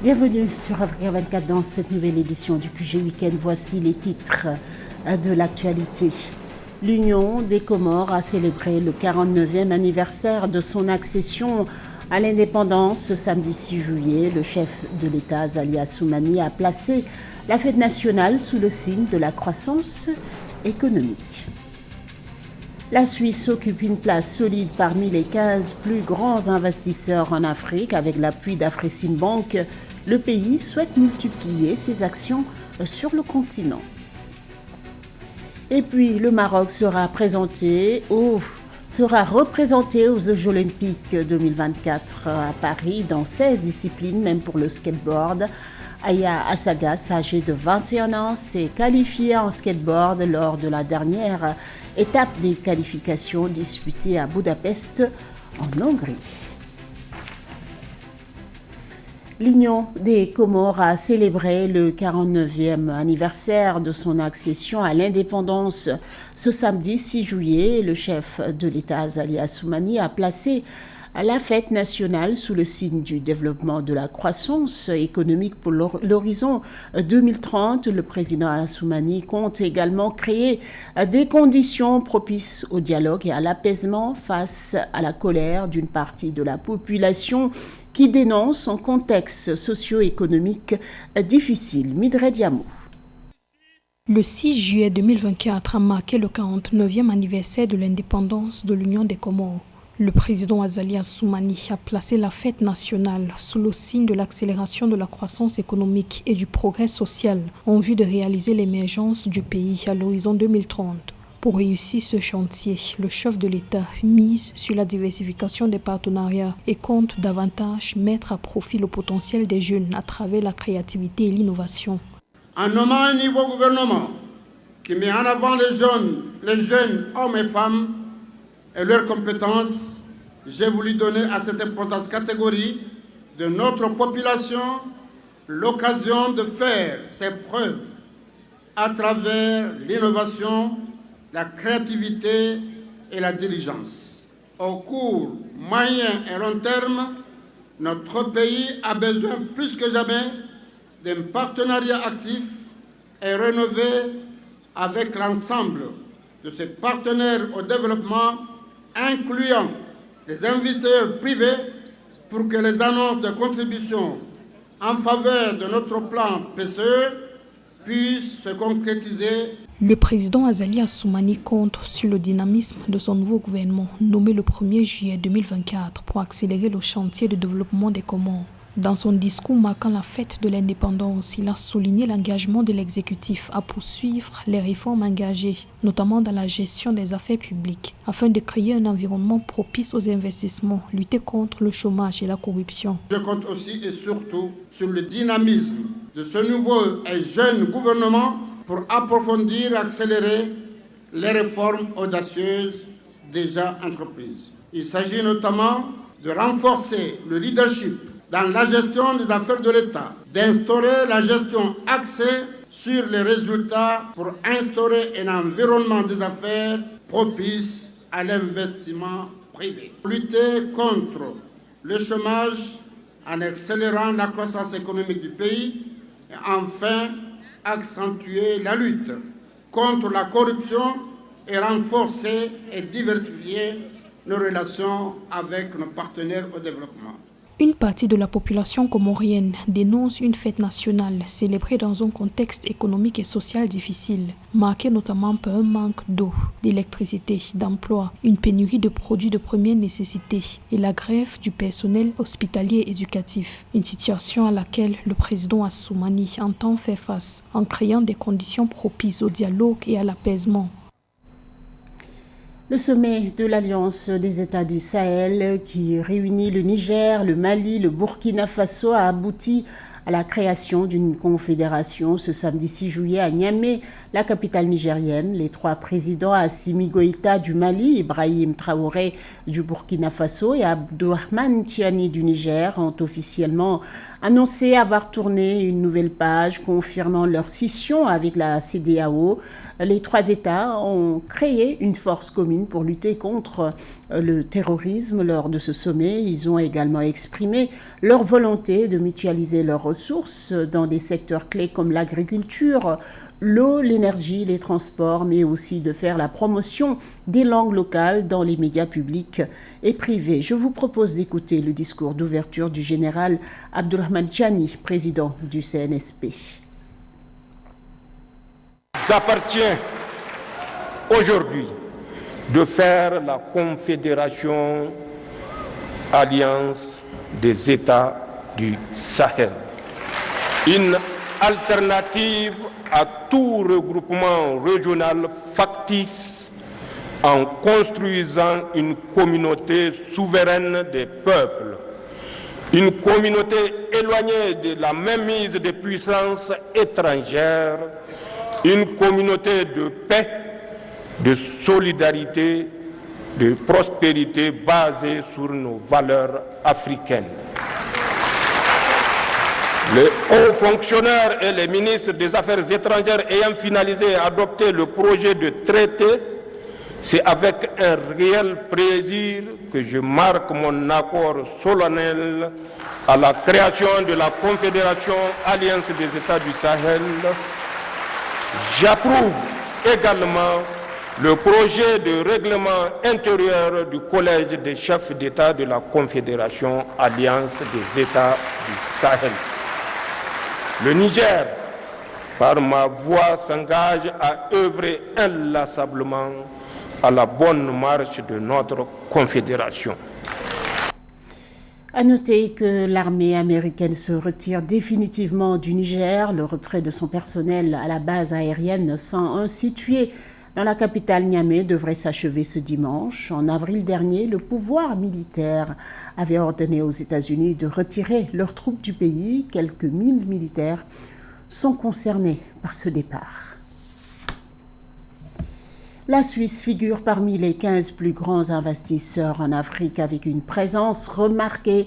Bienvenue sur Africa 24 dans cette nouvelle édition du QG Week-end. Voici les titres de l'actualité. L'Union des Comores a célébré le 49e anniversaire de son accession à l'indépendance ce samedi 6 juillet. Le chef de l'État, Azali Assoumani, a placé la fête nationale sous le signe de la croissance économique. La Suisse occupe une place solide parmi les 15 plus grands investisseurs en Afrique. Avec l'appui d'Afreximbank, le pays souhaite multiplier ses actions sur le continent. Et puis, le Maroc sera représenté aux Jeux Olympiques 2024 à Paris dans 16 disciplines, même pour le skateboard. Aya Assagas, âgé de 21 ans, s'est qualifié en skateboard lors de la dernière étape des qualifications disputées à Budapest, en Hongrie. L'Union des Comores a célébré le 49e anniversaire de son accession à l'indépendance ce samedi 6 juillet. Le chef de l'État, Azali Assoumani, a placé la fête nationale sous le signe du développement de la croissance économique pour l'horizon 2030. Le président Assoumani compte également créer des conditions propices au dialogue et à l'apaisement face à la colère d'une partie de la population qui dénonce un contexte socio-économique difficile. Midred Yamou. Le 6 juillet 2024 a marqué le 49e anniversaire de l'indépendance de l'Union des Comores. Le président Azali Assoumani a placé la fête nationale sous le signe de l'accélération de la croissance économique et du progrès social en vue de réaliser l'émergence du pays à l'horizon 2030. Pour réussir ce chantier, le chef de l'État mise sur la diversification des partenariats et compte davantage mettre à profit le potentiel des jeunes à travers la créativité et l'innovation. En nommant un nouveau gouvernement qui met en avant les jeunes hommes et femmes et leurs compétences, j'ai voulu donner à cette importante catégorie de notre population l'occasion de faire ses preuves à travers l'innovation, la créativité et la diligence. Au court, moyen et long terme, notre pays a besoin plus que jamais d'un partenariat actif et rénové avec l'ensemble de ses partenaires au développement, incluant les investisseurs privés, pour que les annonces de contribution en faveur de notre plan PCE puissent se concrétiser. Le président Azali Assoumani compte sur le dynamisme de son nouveau gouvernement, nommé le 1er juillet 2024, pour accélérer le chantier de développement des Comores. Dans son discours marquant la fête de l'indépendance, il a souligné l'engagement de l'exécutif à poursuivre les réformes engagées, notamment dans la gestion des affaires publiques, afin de créer un environnement propice aux investissements, lutter contre le chômage et la corruption. Je compte aussi et surtout sur le dynamisme de ce nouveau et jeune gouvernement pour approfondir et accélérer les réformes audacieuses déjà entreprises. Il s'agit notamment de renforcer le leadership dans la gestion des affaires de l'État, d'instaurer la gestion axée sur les résultats pour instaurer un environnement des affaires propice à l'investissement privé. Lutter contre le chômage en accélérant la croissance économique du pays et enfin accentuer la lutte contre la corruption et renforcer et diversifier nos relations avec nos partenaires au développement. Une partie de la population comorienne dénonce une fête nationale célébrée dans un contexte économique et social difficile, marqué notamment par un manque d'eau, d'électricité, d'emploi, une pénurie de produits de première nécessité et la grève du personnel hospitalier et éducatif. Une situation à laquelle le président Assoumani entend faire face en créant des conditions propices au dialogue et à l'apaisement. Le sommet de l'Alliance des États du Sahel qui réunit le Niger, le Mali, le Burkina Faso a abouti à la création d'une confédération ce samedi 6 juillet à Niamey, la capitale nigérienne. Les trois présidents, Assimi Goïta du Mali, Ibrahim Traoré du Burkina Faso et Abdourahmane Tiani du Niger, ont officiellement annoncé avoir tourné une nouvelle page confirmant leur scission avec la CEDEAO. Les trois États ont créé une force commune pour lutter contre le terrorisme lors de ce sommet. Ils ont également exprimé leur volonté de mutualiser leurs ressources dans des secteurs clés comme l'agriculture, l'eau, l'énergie, les transports, mais aussi de faire la promotion des langues locales dans les médias publics et privés. Je vous propose d'écouter le discours d'ouverture du général Abdourahmane Tiani, président du CNSP. Ça appartient aujourd'hui de faire la confédération alliance des États du Sahel, une alternative à tout regroupement régional factice en construisant une communauté souveraine des peuples, une communauté éloignée de la mainmise des puissances étrangères, une communauté de paix, de solidarité, de prospérité basée sur nos valeurs africaines. Les hauts fonctionnaires et les ministres des Affaires étrangères ayant finalisé et adopté le projet de traité, c'est avec un réel plaisir que je marque mon accord solennel à la création de la Confédération Alliance des États du Sahel. J'approuve également le projet de règlement intérieur du Collège des chefs d'État de la Confédération Alliance des États du Sahel. Le Niger, par ma voix, s'engage à œuvrer inlassablement à la bonne marche de notre confédération. À noter que l'armée américaine se retire définitivement du Niger. Le retrait de son personnel à la base aérienne 101 située dans la capitale Niamey devrait s'achever ce dimanche. En avril dernier, le pouvoir militaire avait ordonné aux États-Unis de retirer leurs troupes du pays. Quelques 1000 militaires sont concernés par ce départ. La Suisse figure parmi les 15 plus grands investisseurs en Afrique avec une présence remarquée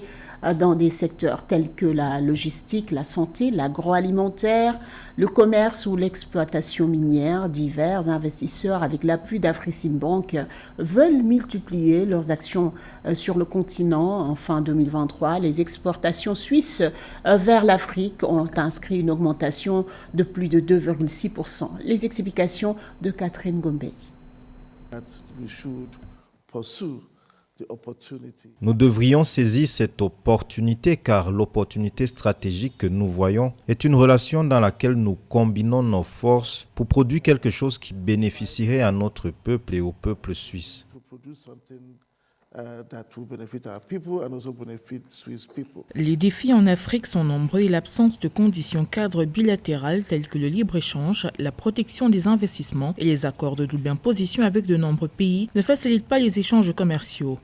dans des secteurs tels que la logistique, la santé, l'agroalimentaire, le commerce ou l'exploitation minière. Divers investisseurs, avec l'appui d'Afreximbank, veulent multiplier leurs actions sur le continent. En fin 2023, les exportations suisses vers l'Afrique ont inscrit une augmentation de plus de 2,6%. Les explications de Catherine Gombe. Nous devrions saisir cette opportunité car l'opportunité stratégique que nous voyons est une relation dans laquelle nous combinons nos forces pour produire quelque chose qui bénéficierait à notre peuple et au peuple suisse. Les défis en Afrique sont nombreux et l'absence de conditions cadres bilatérales telles que le libre-échange, la protection des investissements et les accords de double imposition avec de nombreux pays ne facilitent pas les échanges commerciaux.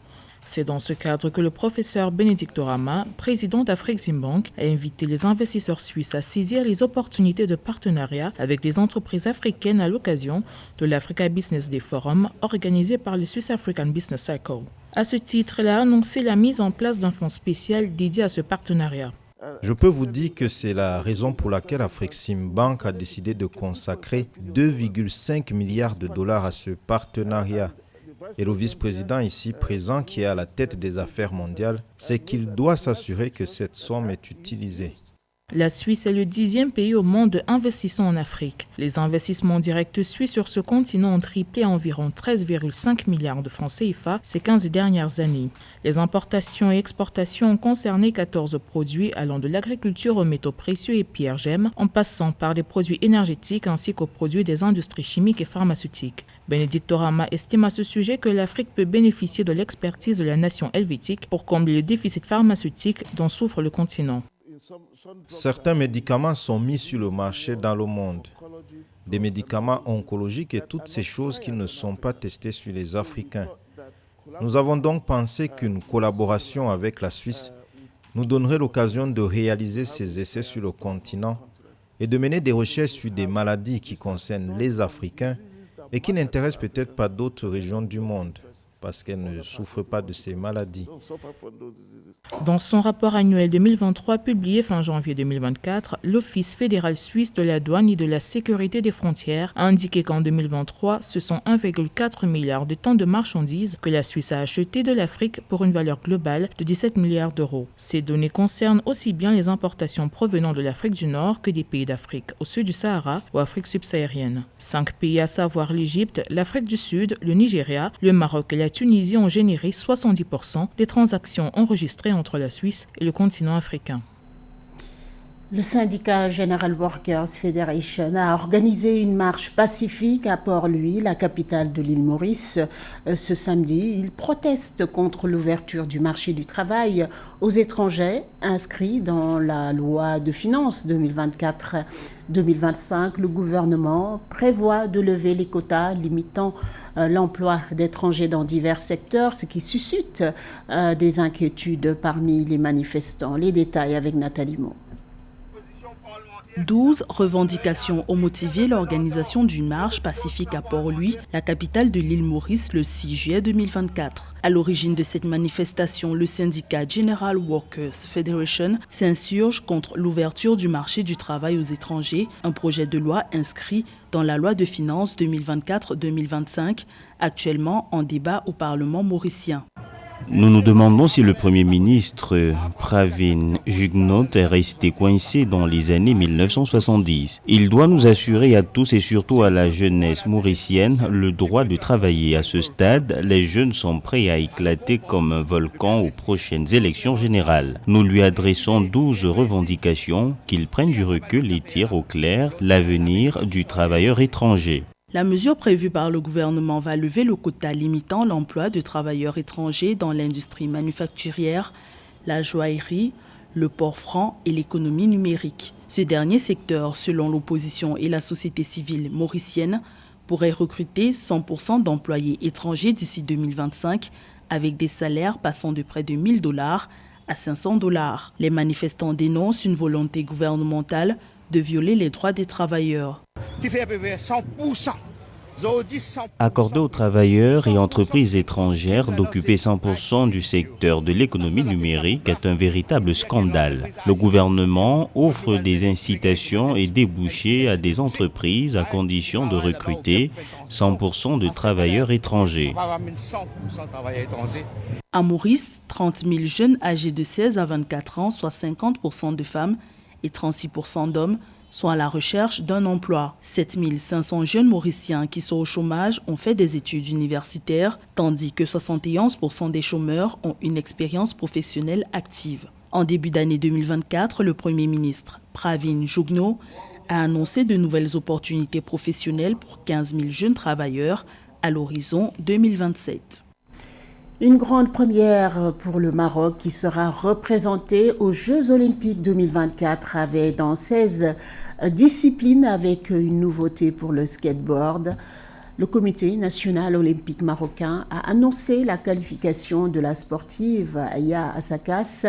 C'est dans ce cadre que le professeur Benedicto Rama, président d'Afreximbank, a invité les investisseurs suisses à saisir les opportunités de partenariat avec les entreprises africaines à l'occasion de l'Africa Business Day Forum organisé par le Swiss African Business Circle. À ce titre, elle a annoncé la mise en place d'un fonds spécial dédié à ce partenariat. Je peux vous dire que c'est la raison pour laquelle Afreximbank a décidé de consacrer 2,5 milliards de dollars à ce partenariat. Et le vice-président ici présent, qui est à la tête des affaires mondiales, c'est qu'il doit s'assurer que cette somme est utilisée. La Suisse est le 10e pays au monde investissant en Afrique. Les investissements directs suisses sur ce continent ont triplé à environ 13,5 milliards de francs CFA ces 15 dernières années. Les importations et exportations ont concerné 14 produits allant de l'agriculture aux métaux précieux et pierres-gemmes, en passant par des produits énergétiques ainsi qu'aux produits des industries chimiques et pharmaceutiques. Benedicto Rama estime à ce sujet que l'Afrique peut bénéficier de l'expertise de la nation helvétique pour combler le déficit pharmaceutique dont souffre le continent. Certains médicaments sont mis sur le marché dans le monde. Des médicaments oncologiques et toutes ces choses qui ne sont pas testées sur les Africains. Nous avons donc pensé qu'une collaboration avec la Suisse nous donnerait l'occasion de réaliser ces essais sur le continent et de mener des recherches sur des maladies qui concernent les Africains et qui n'intéressent peut-être pas d'autres régions du monde. parce qu'elles ne souffrent pas de ces maladies. Dans son rapport annuel 2023 publié fin janvier 2024, l'Office fédéral suisse de la douane et de la sécurité des frontières a indiqué qu'en 2023, ce sont 1,4 milliard de tonnes de marchandises que la Suisse a achetées de l'Afrique pour une valeur globale de 17 milliards d'euros. Ces données concernent aussi bien les importations provenant de l'Afrique du Nord que des pays d'Afrique au sud du Sahara ou Afrique subsaharienne. 5 pays, à savoir l'Égypte, l'Afrique du Sud, le Nigeria, le Maroc et la Tunisie ont généré 70% des transactions enregistrées entre la Suisse et le continent africain. Le syndicat General Workers Federation a organisé une marche pacifique à Port-Louis, la capitale de l'île Maurice, ce samedi. Il proteste contre l'ouverture du marché du travail aux étrangers inscrits dans la loi de finances 2024-2025. Le gouvernement prévoit de lever les quotas limitant l'emploi d'étrangers dans divers secteurs, ce qui suscite des inquiétudes parmi les manifestants. Les détails avec Nathalie Maud. 12 revendications ont motivé l'organisation d'une marche pacifique à Port-Louis, la capitale de l'île Maurice, le 6 juillet 2024. À l'origine de cette manifestation, le syndicat General Workers Federation s'insurge contre l'ouverture du marché du travail aux étrangers, un projet de loi inscrit dans la loi de finances 2024-2025, actuellement en débat au Parlement mauricien. Nous nous demandons si le Premier ministre Pravin Jugnauth est resté coincé dans les années 1970. Il doit nous assurer à tous et surtout à la jeunesse mauricienne le droit de travailler. À ce stade, les jeunes sont prêts à éclater comme un volcan aux prochaines élections générales. Nous lui adressons 12 revendications, qu'il prenne du recul et tire au clair l'avenir du travailleur étranger. La mesure prévue par le gouvernement va lever le quota limitant l'emploi de travailleurs étrangers dans l'industrie manufacturière, la joaillerie, le port franc et l'économie numérique. Ce dernier secteur, selon l'opposition et la société civile mauricienne, pourrait recruter 100% d'employés étrangers d'ici 2025 avec des salaires passant de près de $1 000 à $500. Les manifestants dénoncent une volonté gouvernementale de violer les droits des travailleurs. Qui fait à peu près 100%. Accorder aux travailleurs et entreprises étrangères d'occuper 100% du secteur de l'économie numérique est un véritable scandale. Le gouvernement offre des incitations et débouchés à des entreprises à condition de recruter 100% de travailleurs étrangers. À Maurice, 30 000 jeunes âgés de 16 à 24 ans, soit 50% de femmes et 36% d'hommes, sont à la recherche d'un emploi. 7 500 jeunes Mauriciens qui sont au chômage ont fait des études universitaires, tandis que 71% des chômeurs ont une expérience professionnelle active. En début d'année 2024, le Premier ministre Pravin Jugnauth a annoncé de nouvelles opportunités professionnelles pour 15 000 jeunes travailleurs à l'horizon 2027. Une grande première pour le Maroc qui sera représenté aux Jeux Olympiques 2024 dans 16 disciplines avec une nouveauté pour le skateboard. Le Comité national olympique marocain a annoncé la qualification de la sportive Aya Asakas,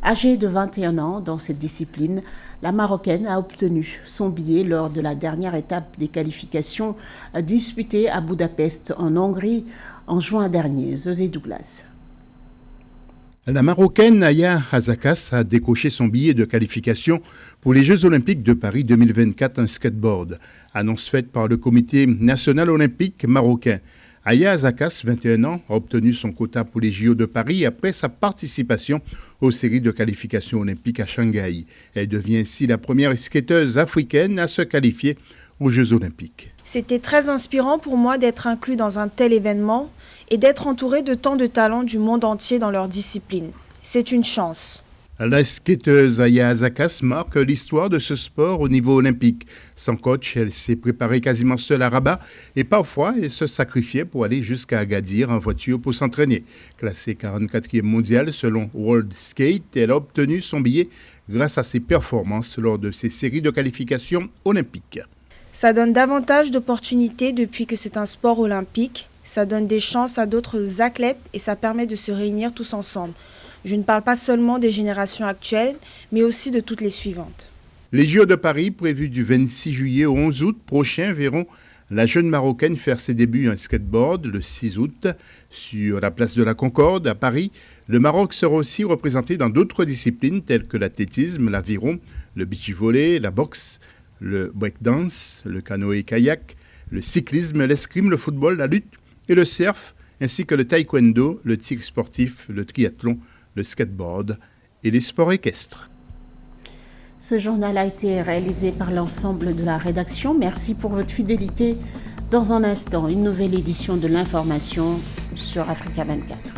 âgée de 21 ans dans cette discipline. La Marocaine a obtenu son billet lors de la dernière étape des qualifications disputées à Budapest en Hongrie en juin dernier. José Douglas. La Marocaine Aya Asakas a décoché son billet de qualification pour les Jeux Olympiques de Paris 2024 en skateboard. Annonce faite par le Comité national olympique marocain. Aya Asakas, 21 ans, a obtenu son quota pour les JO de Paris après sa participation aux séries de qualification olympique à Shanghai. Elle devient ainsi la première skateuse africaine à se qualifier aux Jeux Olympiques. C'était très inspirant pour moi d'être inclus dans un tel événement et d'être entouré de tant de talents du monde entier dans leur discipline. C'est une chance. La skateuse Aya Asakas marque l'histoire de ce sport au niveau olympique. Sans coach, elle s'est préparée quasiment seule à Rabat et parfois elle se sacrifiait pour aller jusqu'à Agadir en voiture pour s'entraîner. Classée 44e mondiale selon World Skate, elle a obtenu son billet grâce à ses performances lors de ses séries de qualification olympiques. Ça donne davantage d'opportunités depuis que c'est un sport olympique. Ça donne des chances à d'autres athlètes et ça permet de se réunir tous ensemble. Je ne parle pas seulement des générations actuelles, mais aussi de toutes les suivantes. Les JO de Paris, prévus du 26 juillet au 11 août prochain, verront la jeune Marocaine fait ses débuts en skateboard le 6 août sur la place de la Concorde à Paris. Le Maroc sera aussi représenté dans d'autres disciplines telles que l'athlétisme, l'aviron, le beach volley, la boxe, le breakdance, le canoë-kayak, le cyclisme, l'escrime, le football, la lutte et le surf, ainsi que le taekwondo, le tir sportif, le triathlon, le skateboard et les sports équestres. Ce journal a été réalisé par l'ensemble de la rédaction. Merci pour votre fidélité. Dans un instant, une nouvelle édition de l'information sur Africa 24.